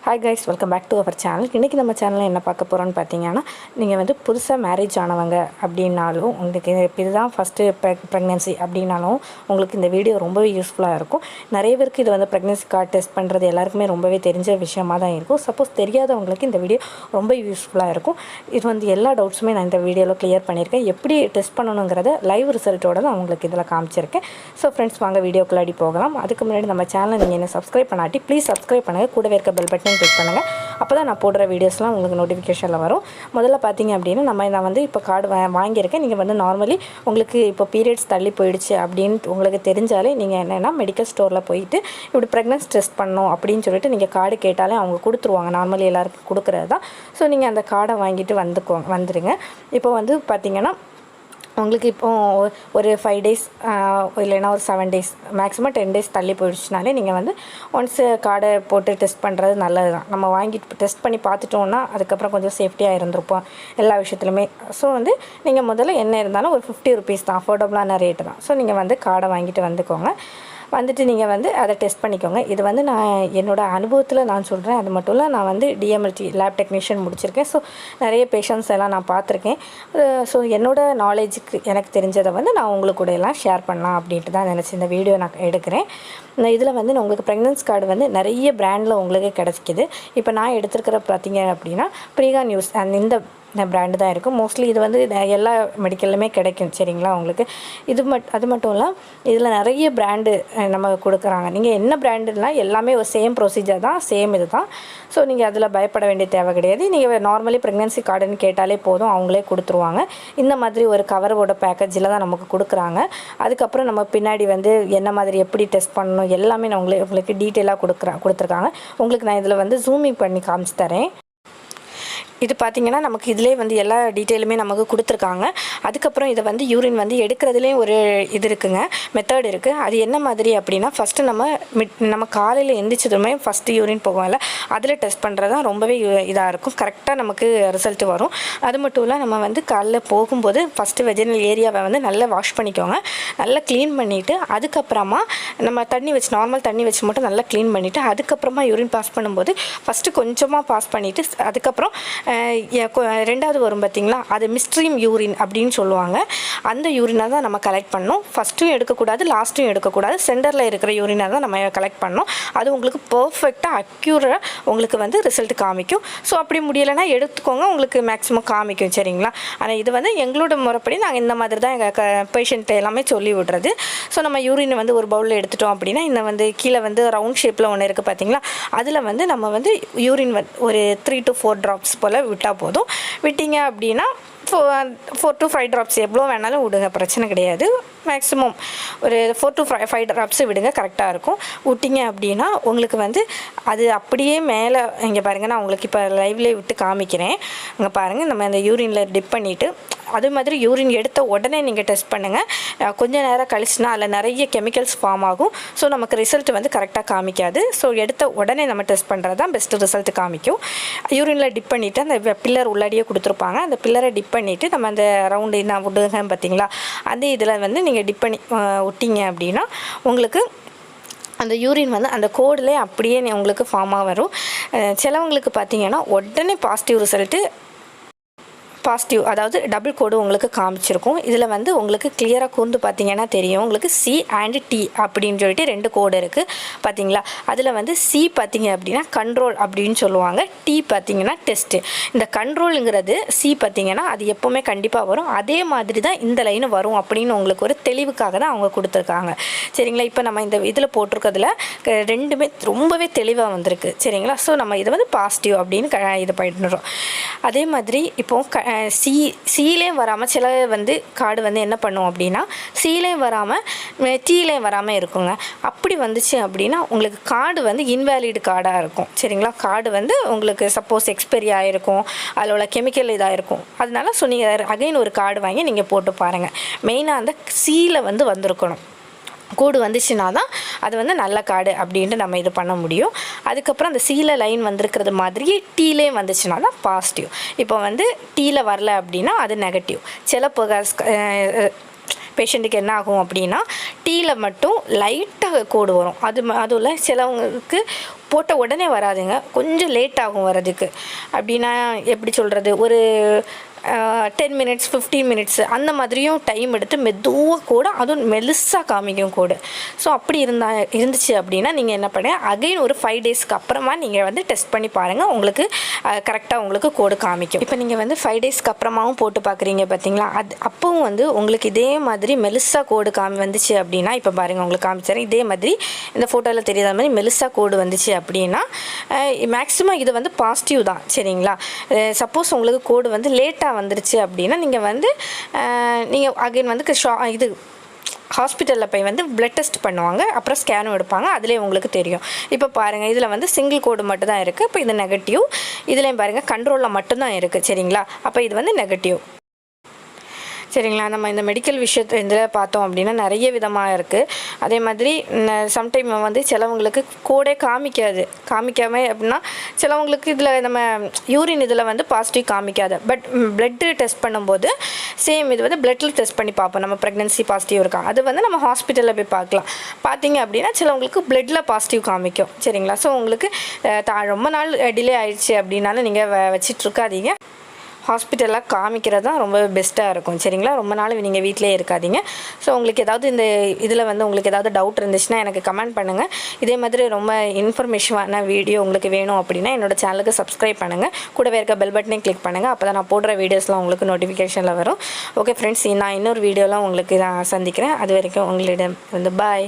Hi guys, welcome back to our channel. இன்றைக்கி நம்ம சேனலில் என்ன பார்க்க போகிறோன்னு பார்த்தீங்கன்னா, நீங்கள் வந்து புதுசாக மேரேஜ் ஆனவங்க அப்படின்னாலும், உங்களுக்கு இதுதான் ஃபஸ்ட்டு ப்ரெக்னென்சி அப்படின்னாலும் உங்களுக்கு இந்த வீடியோ ரொம்பவே யூஸ்ஃபுல்லாக இருக்கும். நிறைய பேருக்கு இது வந்து ப்ரெக்னென்சி கார்டு டெஸ்ட் பண்ணுறது எல்லாருக்குமே ரொம்பவே தெரிஞ்ச விஷயமாக தான் இருக்கும். சப்போஸ் தெரியாதவங்களுக்கு இந்த வீடியோ ரொம்ப யூஸ்ஃபுல்லாக இருக்கும். இது வந்து எல்லா டவுட்ஸுமே நான் இந்த வீடியோவில் கிளியர் பண்ணியிருக்கேன். எப்படி டெஸ்ட் பண்ணணுங்கிறத லைவ் ரிசல்ட்டோட தான் உங்களுக்கு இதில் காமிச்சிருக்கேன். ஸோ ஃப்ரெண்ட்ஸ், வாங்க வீடியோக்குள்ளாடி போகலாம். அதுக்கு முன்னாடி நம்ம சேனலை நீங்கள் என்ன சப்ஸ்கிரைப் பண்ணாட்டி ப்ளீஸ் சப்ஸ்கிரைப் பண்ணுங்கள். கூடவே இருக்க பெல் பட்டன் கிளிக் பண்ணுங்கள். அப்போ தான் நான் போடுற வீடியோஸ்லாம் உங்களுக்கு நோட்டிஃபிகேஷனில் வரும். முதல்ல பார்த்தீங்க அப்படின்னா நான் வந்து இப்போ கார்டு வாங்கியிருக்கேன். நீங்கள் வந்து நார்மலி உங்களுக்கு இப்போ பீரியட்ஸ் தள்ளி போயிடுச்சு அப்படின்னு உங்களுக்கு தெரிஞ்சாலே நீங்கள் என்னென்னா மெடிக்கல் ஸ்டோரில் போயிட்டு இப்படி ப்ரெக்னன்சி டெஸ்ட் பண்ணணும் அப்படின்னு சொல்லிட்டு நீங்கள் கார்டு கேட்டாலே அவங்க கொடுத்துருவாங்க. நார்மலி எல்லாருக்கும் கொடுக்குறது தான். ஸோ நீங்கள் அந்த கார்டை வாங்கிட்டு வந்துடுங்க. இப்போ வந்து பார்த்தீங்கன்னா உங்களுக்கு இப்போது ஒரு 5 days இல்லைன்னா ஒரு 7 days மேக்ஸிமம் 10 days தள்ளி போயிடுச்சுனாலே நீங்கள் வந்து ஒன்ஸ் கார்டை போட்டு டெஸ்ட் பண்ணுறது நல்லது தான். நம்ம வாங்கிட்டு டெஸ்ட் பண்ணி பார்த்துட்டோன்னா அதுக்கப்புறம் கொஞ்சம் சேஃப்டியாக இருந்திருப்போம் எல்லா விஷயத்துலையுமே. ஸோ வந்து நீங்கள் முதல்ல என்ன இருந்தாலும் ஒரு 50 rupees தான், அஃபோர்டபுளான ரேட்டு தான். ஸோ நீங்கள் வந்து கார்டை வாங்கிட்டு வந்துட்டு நீங்கள் வந்து அதை டெஸ்ட் பண்ணிக்கோங்க. இது வந்து நான் என்னோடய அனுபவத்தில் நான் சொல்கிறேன். அது மட்டும் இல்லை, நான் வந்து DMLT லேப் டெக்னீஷியன் முடிச்சிருக்கேன். ஸோ நிறைய பேஷண்ட்ஸ் எல்லாம் நான் பார்த்துருக்கேன். ஸோ என்னோடய நாலேஜுக்கு எனக்கு தெரிஞ்சதை வந்து நான் உங்களுக்கு கூட எல்லாம் ஷேர் பண்ணலாம் அப்படின்ட்டு தான் நினச்சி இந்த வீடியோ நான் எடுக்கிறேன். இதில் வந்து உங்களுக்கு ப்ரெக்னன்சி கார்டு வந்து நிறைய பிராண்டில் உங்களுக்கு கிடைக்கிது. இப்போ நான் எடுத்துருக்கிற பார்த்தீங்க அப்படின்னா Prega News இந்த பிராண்டு தான் இருக்கும். மோஸ்ட்லி இது வந்து எல்லா மெடிக்கல்லுமே கிடைக்கும். சரிங்களா? உங்களுக்கு அது மட்டும் இல்லை, இதில் நிறைய பிராண்டு நம்ம கொடுக்குறாங்க. நீங்கள் என்ன பிராண்டுனா எல்லாமே ஒரு சேம் ப்ரொசீஜர் தான், சேம் இது தான். ஸோ நீங்கள் அதில் பயப்பட வேண்டிய தேவை கிடையாது. நீங்கள் நார்மலி ப்ரெக்னன்சி கார்டுன்னு கேட்டாலே போதும், அவங்களே கொடுத்துருவாங்க. இந்த மாதிரி ஒரு கவரோட பேக்கேஜில் தான் நமக்கு கொடுக்குறாங்க. அதுக்கப்புறம் நம்ம பின்னாடி வந்து என்ன மாதிரி எப்படி டெஸ்ட் பண்ணணும் எல்லாமே நான் உங்களுக்கு டீட்டெயிலாக கொடுத்துருக்காங்க. உங்களுக்கு நான் இதில் வந்து ஜூமிங் பண்ணி காமிச்சு தரேன். இது பார்த்திங்கன்னா நமக்கு இதிலே வந்து எல்லா டீட்டெயிலுமே நமக்கு கொடுத்துருக்காங்க. அதுக்கப்புறம் இதை வந்து யூரின் வந்து எடுக்கிறதுலேயும் ஒரு இது இருக்குங்க, மெத்தட் இருக்குது. அது என்ன மாதிரி அப்படின்னா, ஃபஸ்ட்டு நம்ம காலையில் எந்திரிச்சதுமே ஃபஸ்ட்டு யூரின் போகும்ல, அதில் டெஸ்ட் பண்ணுறது தான் ரொம்பவே இதாக இருக்கும். கரெக்டாக நமக்கு ரிசல்ட் வரும். அது மட்டும் இல்லை, நம்ம வந்து காலைல போகும்போது ஃபஸ்ட்டு வெஜினல் ஏரியாவை வந்து நல்லா வாஷ் பண்ணிக்கோங்க. நல்லா க்ளீன் பண்ணிவிட்டு அதுக்கப்புறமா நம்ம நார்மல் தண்ணி வச்சு மட்டும் நல்லா க்ளீன் பண்ணிவிட்டு அதுக்கப்புறமா யூரின் பாஸ் பண்ணும்போது ஃபஸ்ட்டு கொஞ்சமாக பாஸ் பண்ணிவிட்டு அதுக்கப்புறம் ரெண்டாவது வரும் பார்த்திங்களா, அது மிஸ்ட்ரீம் யூரின் அப்படின்னு சொல்லுவாங்க. அந்த யூரினை தான் நம்ம கலெக்ட் பண்ணணும். ஃபஸ்ட்டும் எடுக்கக்கூடாது, லாஸ்ட்டும் எடுக்கக்கூடாது. சென்டரில் இருக்கிற யூரினை தான் நம்ம கலெக்ட் பண்ணணும். அது உங்களுக்கு பர்ஃபெக்டாக அக்யூரேட்டாக உங்களுக்கு வந்து ரிசல்ட் காமிக்கும். ஸோ அப்படி முடியலைன்னா எடுத்துக்கோங்க, உங்களுக்கு மேக்ஸிமம் காமிக்கும். சரிங்களா? ஆனால் இது வந்து எங்களோட முறைப்படி நாங்கள் இந்த மாதிரி தான் எங்கள் பேஷண்ட் எல்லாமே சொல்லி விடுறது. ஸோ நம்ம யூரினை வந்து ஒரு பவுலில் எடுத்துட்டோம் அப்படின்னா, இந்த வந்து கீழே வந்து ரவுண்ட் ஷேப்பில் ஒன்று இருக்குது பார்த்திங்களா, அதில் வந்து நம்ம வந்து யூரின் ஒரு 3 to 4 drops போல் விட்டால் போதும். விட்டீங்க அப்படின்னா 4 to 5 drops எவ்வளோ வேணாலும் விடுங்க, பிரச்சனை கிடையாது. மேக்ஸிமம் ஒரு 4 to 5 drops விடுங்க, கரெக்டாக இருக்கும். விட்டிங்க அப்படின்னா உங்களுக்கு வந்து அது அப்படியே மேலே இங்கே பாருங்கள், நான் உங்களுக்கு இப்போ லைவ்லேயே விட்டு காமிக்கிறேன். இங்கே பாருங்கள், நம்ம அந்த யூரினில் டிப் பண்ணிவிட்டு அதே மாதிரி யூரின் எடுத்த உடனே நீங்கள் டெஸ்ட் பண்ணுங்கள். கொஞ்சம் நேரம் கழிச்சுனா அதில் நிறைய கெமிக்கல்ஸ் ஃபார்ம் ஆகும். ஸோ நமக்கு ரிசல்ட் வந்து கரெக்டாக காமிக்காது. ஸோ எடுத்த உடனே நம்ம டெஸ்ட் பண்ணுறது தான் பெஸ்ட்டு ரிசல்ட் காமிக்கும். யூரினில் டிப் பண்ணிவிட்டு அந்த பில்லர் உள்ளாடியே கொடுத்துருப்பாங்க. அந்த பில்லரை டிப் பண்ணிவிட்டு நம்ம அந்த ரவுண்டு நான் விடுங்க பார்த்தீங்களா, அந்த இதில் வந்து நீங்கள் டிப் பண்ணி விட்டிங்க அப்படின்னா உங்களுக்கு அந்த யூரின் வந்து அந்த கோடில் அப்படியே உங்களுக்கு ஃபார்மாக வரும். சிலவங்களுக்கு பார்த்தீங்கன்னா உடனே பாசிட்டிவ் அதாவது டபுள் கோடு உங்களுக்கு காமிச்சிருக்கும். இதில் வந்து உங்களுக்கு கிளியராக கூர்ந்து பார்த்தீங்கன்னா தெரியும். உங்களுக்கு C and T அப்படின்னு சொல்லிட்டு 2 கோடு இருக்குது பார்த்தீங்களா. அதில் வந்து C பார்த்தீங்க அப்படின்னா கண்ட்ரோல் அப்படின்னு சொல்லுவாங்க, T பார்த்தீங்கன்னா டெஸ்ட்டு. இந்த கண்ட்ரோலுங்கிறது C பார்த்தீங்கன்னா அது எப்போவுமே கண்டிப்பாக வரும். அதே மாதிரி தான் இந்த லைன் வரும் அப்படின்னு உங்களுக்கு ஒரு தெளிவுக்காக தான் அவங்க கொடுத்துருக்காங்க. சரிங்களா? இப்போ நம்ம இந்த இதில் போட்டிருக்கிறதுல ரெண்டுமே ரொம்பவே தெளிவாக வந்திருக்கு. சரிங்களா? ஸோ நம்ம இதை வந்து பாசிட்டிவ் அப்படின்னு இது பண்ணிடுறோம். அதே மாதிரி இப்போது சீலேயும் வராமல் சில வந்து கார்டு வந்து என்ன பண்ணும் அப்படின்னா, சீலேயும் வராமல் டீலேயும் வராமல் இருக்குங்க. அப்படி வந்துச்சு அப்படின்னா உங்களுக்கு கார்டு வந்து இன்வேலிட் கார்டாக இருக்கும். சரிங்களா? கார்டு வந்து உங்களுக்கு சப்போஸ் எக்ஸ்பைரி ஆகிருக்கும், அதில் உள்ள கெமிக்கல் இதாக இருக்கும். அதனால ஸோ நீங்கள் அகைன் ஒரு கார்டு வாங்கி நீங்கள் போட்டு பாருங்கள். மெயினாக அந்த சீல வந்து வந்திருக்கணும். கோடு வந்துச்சுன்னா தான் அது வந்து நல்ல கார்டு அப்படின்ட்டு நம்ம இது பண்ண முடியும். அதுக்கப்புறம் அந்த சீல லைன் வந்திருக்கிறது மாதிரியே டீலே வந்துச்சுன்னா தான் பாசிட்டிவ். இப்போ வந்து டீல வரல அப்படின்னா அது நெகட்டிவ். சில பேஷண்ட்டுக்கு என்ன ஆகும் அப்படின்னா, டீயில் மட்டும் லைட்டாக கோடு வரும். அதுவும் சிலவங்களுக்கு போட்ட உடனே வராதுங்க, கொஞ்சம் லேட் ஆகும் வரதுக்கு. அப்படின்னா எப்படி சொல்கிறது, ஒரு 10 மினிட்ஸ் 15 மினிட்ஸ் அந்த மாதிரியும் டைம் எடுத்து மெதுவாக கூட, அதுவும் மெலிசாக காமிக்கும் கோடு. ஸோ அப்படி இருந்துச்சு அப்படின்னா நீங்கள் என்ன பண்ணுங்கள், அகைன் ஒரு 5 டேஸ்க்கு அப்புறமா நீங்கள் வந்து டெஸ்ட் பண்ணி பாருங்கள், உங்களுக்கு கரெக்டாக உங்களுக்கு கோடு காமிக்கும். இப்போ நீங்கள் வந்து 5 டேஸ்க்கு அப்புறமாவும் போட்டு பார்க்குறீங்க பார்த்தீங்களா, அப்பவும் வந்து உங்களுக்கு இதே மாதிரி மெலிசாக கோடு வந்துச்சு அப்படின்னா, இப்போ பாருங்கள் உங்களுக்கு காமிச்சிடறேன், இதே மாதிரி இந்த ஃபோட்டோவில் தெரியாத மாதிரி மெலிசாக கோடு வந்துச்சு அப்படின்னா மேக்ஸிமம் இது வந்து பாசிட்டிவ் தான். சரிங்களா? சப்போஸ் உங்களுக்கு கோடு வந்து லேட்டாக வந்துருச்சு அப்படின்னா நீங்கள் அகைன் வந்து இது ஹாஸ்பிட்டலில் போய் வந்து பிளட் டெஸ்ட் பண்ணுவாங்க, அப்புறம் ஸ்கேனும் எடுப்பாங்க, அதிலே உங்களுக்கு தெரியும். இப்போ பாருங்கள், இதில் வந்து சிங்கிள் கோடு மட்டும் தான் இருக்குது. இப்போ இது நெகட்டிவ். இதுலேயும் பாருங்கள் கண்ட்ரோலில் மட்டும்தான் இருக்குது. சரிங்களா? அப்போ இது வந்து நெகட்டிவ். சரிங்களா? நம்ம இந்த மெடிக்கல் விஷயத்தை இதில் பார்த்தோம் அப்படின்னா நிறைய விதமாக இருக்குது. அதே மாதிரி சம்டைம் வந்து சிலவங்களுக்கு கோடே காமிக்காமல் அப்படின்னா சிலவங்களுக்கு இதில் நம்ம யூரின் இதில் வந்து பாசிட்டிவ் காமிக்காது. பட் பிளட்டு டெஸ்ட் பண்ணும்போது சேம் இது வந்து பிளட்டில் டெஸ்ட் பண்ணி பார்ப்போம், நம்ம ப்ரெக்னென்சி பாசிட்டிவ் இருக்கா. அது வந்து நம்ம ஹாஸ்பிட்டலில் போய் பார்க்கலாம். பார்த்தீங்க அப்படின்னா சிலவங்களுக்கு பிளட்டில் பாசிட்டிவ் காமிக்கும். சரிங்களா? ஸோ உங்களுக்கு ரொம்ப நாள் டிலே ஆயிடுச்சு அப்படின்னாலும் நீங்கள் வச்சிட்ருக்காதீங்க, ஹாஸ்பிட்டலில் காமிக்கிறது தான் ரொம்ப பெஸ்ட்டாக இருக்கும். சரிங்களா? ரொம்ப நாள் நீங்கள் வீட்டிலே இருக்காதீங்க. ஸோ உங்களுக்கு ஏதாவது இந்த இதில் வந்து உங்களுக்கு ஏதாவது டவுட் இருந்துச்சுன்னா எனக்கு கமெண்ட் பண்ணுங்கள். இதே மாதிரி ரொம்ப இன்ஃபர்மேஷனான வீடியோ உங்களுக்கு வேணும் அப்படின்னா என்னோடய சேனலுக்கு சப்ஸ்கிரைப் பண்ணுங்கள், கூடவே இருக்க பெல் பட்டனையும் கிளிக் பண்ணுங்கள். அப்போ தான் நான் போடுற வீடியோஸ்லாம் உங்களுக்கு நோட்டிஃபிகேஷனில் வரும். ஓகே ஃப்ரெண்ட்ஸ், நான் இன்னொரு வீடியோலாம் உங்களுக்கு நான் சந்திக்கிறேன். அது வரைக்கும் உங்களிடம் வந்து பாய்.